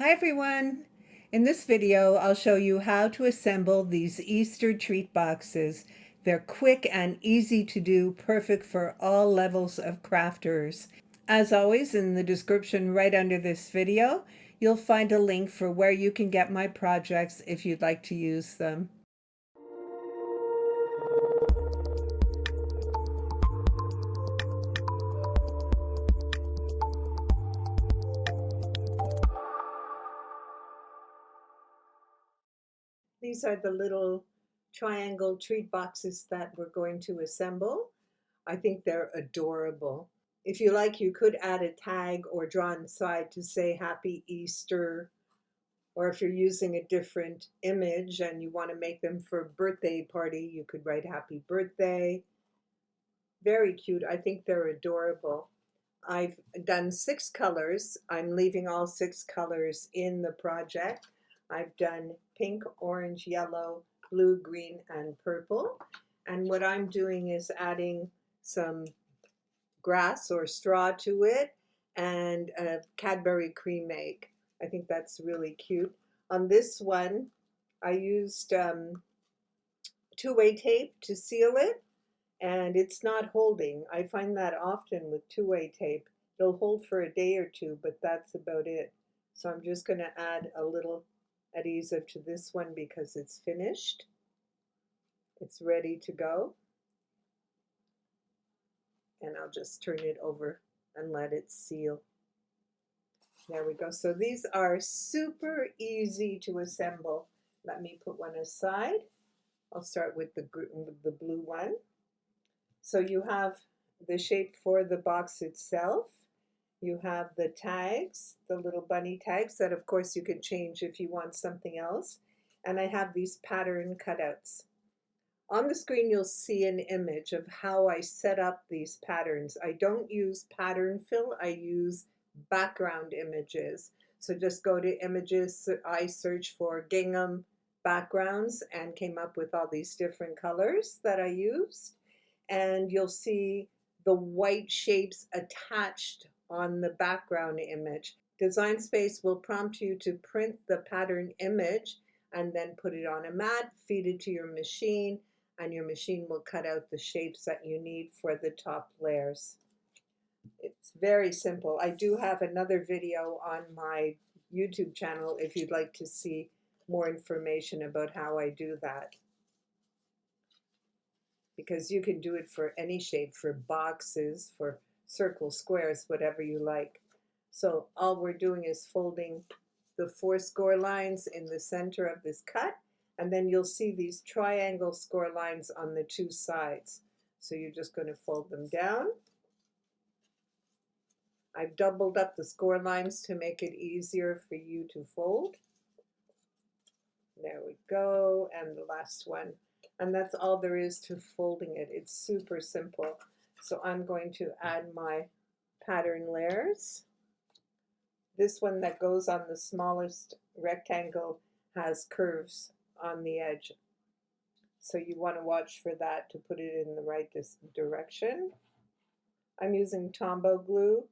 Hi everyone! In this video, I'll show you how to assemble these Easter treat boxes. They're quick and easy to do, perfect for all levels of crafters. As always, in the description right under this video, you'll find a link for where you can get my projects if you'd like to use them. These are the little triangle treat boxes that we're going to assemble. I think they're adorable. If you like, you could add a tag or draw inside to say Happy Easter, or if you're using a different image and you want to make them for a birthday party, you could write Happy Birthday. Very cute. I think they're adorable. I've done 6 colors. I'm leaving all 6 colors in the project. I've done pink, orange, yellow, blue, green, and purple. And what I'm doing is adding some grass or straw to it and a Cadbury cream egg. I think that's really cute. On this one, I used two-way tape to seal it, and it's not holding. I find that often with two-way tape. It'll hold for a day or two, but that's about it. So I'm just going to add a little adhesive to this one because it's finished. It's ready to go. And I'll just turn it over and let it seal. There we go. So these are super easy to assemble. Let me put one aside. I'll start with the blue one. So you have the shape for the box itself. You have the tags, the little bunny tags that of course you can change if you want something else. And I have these pattern cutouts. On the screen you'll see an image of how I set up these patterns. I don't use pattern fill, I use background images. So just go to images, I search for gingham backgrounds and came up with all these different colors that I used. And you'll see the white shapes attached on the background image. Design Space will prompt you to print the pattern image and then put it on a mat, feed it to your machine, and your machine will cut out the shapes that you need for the top layers. It's very simple. I do have another video on my YouTube channel if you'd like to see more information about how I do that. Because you can do it for any shape, for boxes, for circles, squares, whatever you like. So all we're doing is folding the 4 score lines in the center of this cut, and then you'll see these triangle score lines on the 2 sides. So you're just going to fold them down. I've doubled up the score lines to make it easier for you to fold. There we go, and the last one. And that's all there is to folding it. It's super simple. So I'm going to add my pattern layers. This one that goes on the smallest rectangle has curves on the edge. So you want to watch for that to put it in the right direction. I'm using Tombow glue,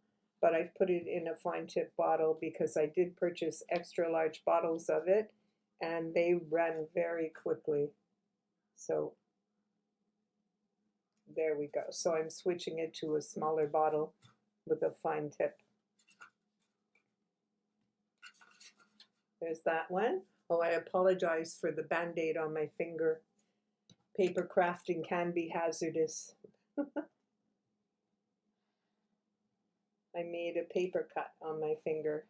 but I've put it in a fine tip bottle because I did purchase extra large bottles of it and they run very quickly. So there we go. So I'm switching it to a smaller bottle with a fine tip. There's that one. Oh, I apologize for the band-aid on my finger. Paper crafting can be hazardous. I made a paper cut on my finger.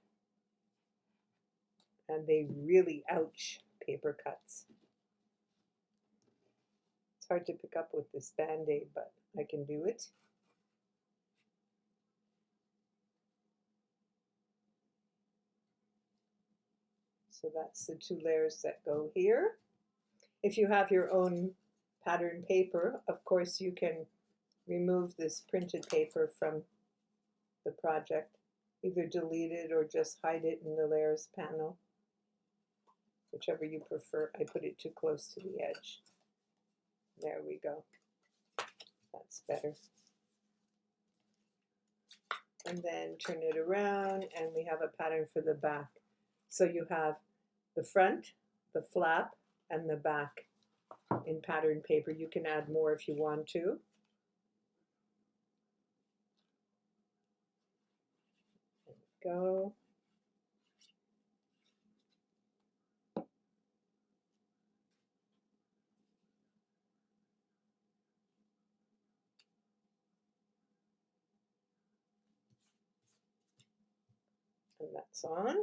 And they really ouch, paper cuts. It's hard to pick up with this band-aid, but I can do it. So that's the 2 layers that go here. If you have your own pattern paper, of course you can remove this printed paper from the project. Either delete it or just hide it in the layers panel. Whichever you prefer. I put it too close to the edge. There we go. That's better. And then turn it around and we have a pattern for the back. So you have the front, the flap, and the back in pattern paper. You can add more if you want to. There we go. And that's on.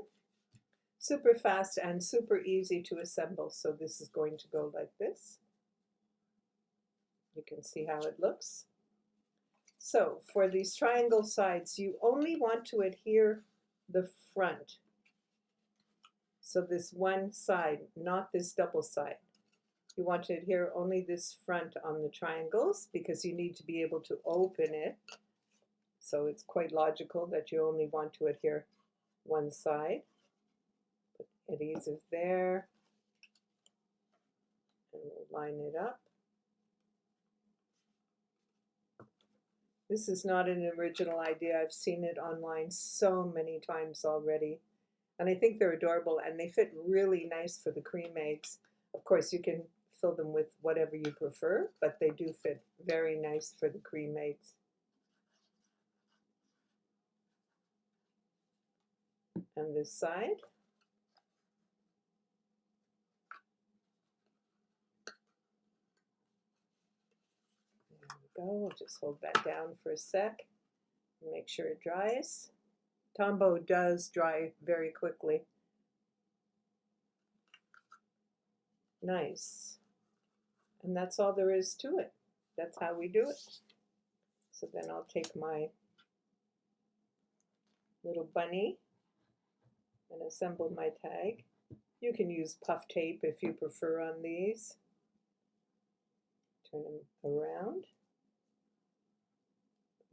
Super fast and super easy to assemble. So this is going to go like this. You can see how it looks. So for these triangle sides, you only want to adhere the front. So this one side, not this double side. You want to adhere only this front on the triangles because you need to be able to open it. So it's quite logical that you only want to adhere one side. Put adhesive there, and we'll line it up. This is not an original idea. I've seen it online so many times already. And I think they're adorable, and they fit really nice for the cream eggs. Of course, you can fill them with whatever you prefer, but they do fit very nice for the cream eggs. And this side. There we go. We'll just hold that down for a sec and make sure it dries. Tombow does dry very quickly. Nice. And that's all there is to it. That's how we do it. So then I'll take my little bunny and assemble my tag. You can use puff tape if you prefer on these. Turn them around.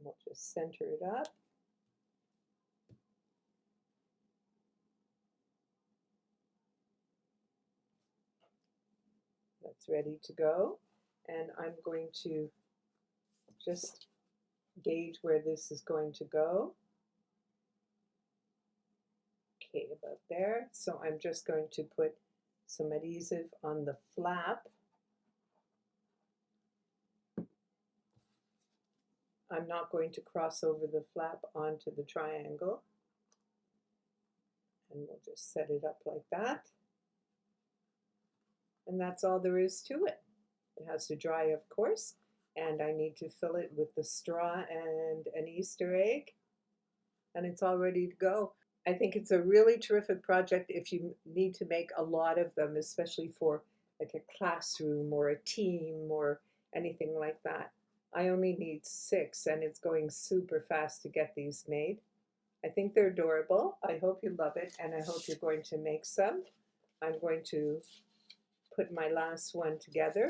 We'll just center it up. That's ready to go. And I'm going to just gauge where this is going to go. Okay, about there. So I'm just going to put some adhesive on the flap. I'm not going to cross over the flap onto the triangle. And we'll just set it up like that. And that's all there is to it. It has to dry, of course, and I need to fill it with the straw and an Easter egg, and it's all ready to go. I think it's a really terrific project if you need to make a lot of them, especially for like a classroom or a team or anything like that. I only need 6, and it's going super fast to get these made. I think they're adorable. I hope you love it, and I hope you're going to make some. I'm going to put my last one together.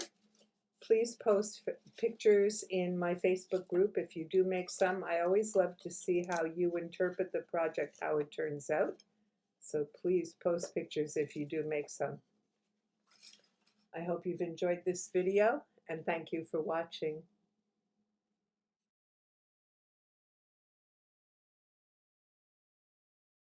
Please post pictures in my Facebook group if you do make some. I always love to see how you interpret the project, how it turns out. So please post pictures if you do make some. I hope you've enjoyed this video, and thank you for watching.